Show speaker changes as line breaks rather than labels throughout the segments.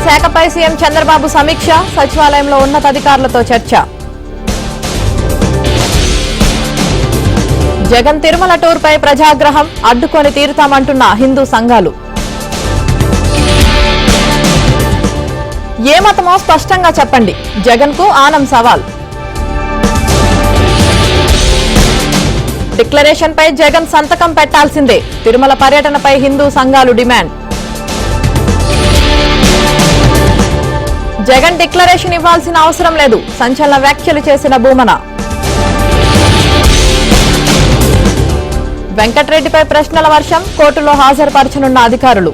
శాఖపై CM Chandrababu సమీక్ష, సచివాలయంలో ఉన్నతాధికారులతో చర్చ. జగన్ తిరుమల టూర్పై ప్రజాగ్రహం, అడ్డుకొని తీరుతామంటున్న హిందూ సంఘాలు. ఏ మతమో స్పష్టంగా చెప్పండి, జగన్కు ఆనం సవాల్. డిక్లరేషన్పై జగన్ సంతకం పెట్టాల్సిందే, తిరుమల పర్యటనపై హిందూ సంఘాలు డిమాండ్. జగన్ డిక్లరేషన్ ఇవ్వాల్సిన అవసరం లేదు, సంచలన వ్యాఖ్యలు చేసిన భూమన. వెంకటరెడ్డిపై ప్రశ్నల వర్షం, కోర్టులో హాజరుపరచనున్న అధికారులు.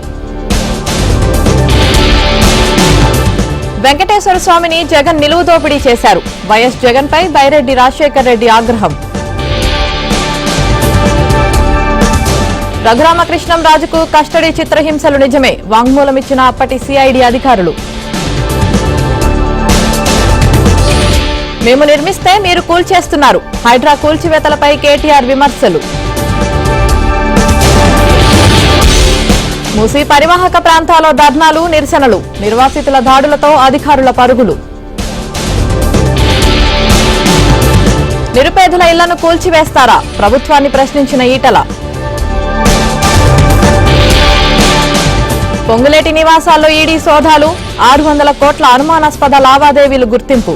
వెంకటేశ్వర స్వామిని జగన్ నిలువు దోపిడీ చేశారు, వైఎస్ జగన్పై బైరెడ్డి రాజశేఖర్ రెడ్డి ఆగ్రహం. రఘురామకృష్ణం రాజుకు కస్టడీ చిత్రహింసలు నిజమే, వాంగ్మూలం ఇచ్చిన అప్పటి సిఐడి అధికారులు. మేము నిర్మిస్తే మీరు కూల్చేస్తున్నారు, హైడ్రా కూల్చివేతలపై కేటీఆర్ విమర్శలు. మూసీ పరివాహక ప్రాంతాల్లో ధర్నాలు, నిరసనలు, నిర్వాసితుల దాడులతో అధికారుల పరుగులు. నిరుపేదల ఇళ్లను కూల్చివేస్తారా, ప్రభుత్వాన్ని ప్రశ్నించిన ఈటల. పొంగులేటి నివాసాల్లో ఈడీ సోదాలు, 600 కోట్ల అనుమానాస్పద లావాదేవీలు గుర్తింపు.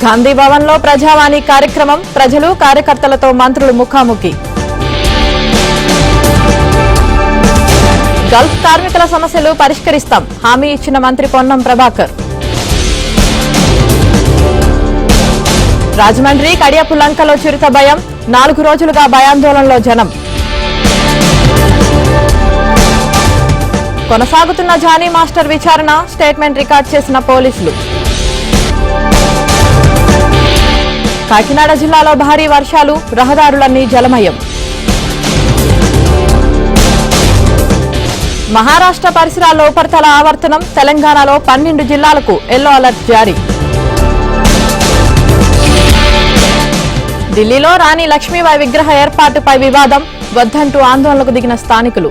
గాంధీ భవన్ లో ప్రజావాణి కార్యక్రమం, ప్రజలు కార్యకర్తలతో మంత్రులు ముఖాముఖి. గల్ఫ్ కార్మికుల సమస్యలు పరిష్కరిస్తాం, హామీ ఇచ్చిన మంత్రి పొన్నం ప్రభాకర్. రాజమండ్రి కడియపు లంకలో చిరుత భయం, 4 రోజులుగా భయాందోళనలో జనం. కొనసాగుతున్న జానీ మాస్టర్ విచారణ, స్టేట్మెంట్ రికార్డ్ చేసిన పోలీసులు. కాకినాడ జిల్లాలో భారీ వర్షాలు, రహదారులన్నీ జలమయం. మహారాష్ట్ర పరిసరాల్లో ఉపరితల ఆవర్తనం, తెలంగాణలో 12 జిల్లాలకు ఎల్లో అలర్ట్ జారీ. ఢిల్లీలో రాణి లక్ష్మీబాయి విగ్రహ ఏర్పాటుపై వివాదం, వద్దంటూ ఆందోళనకు దిగిన స్థానికులు.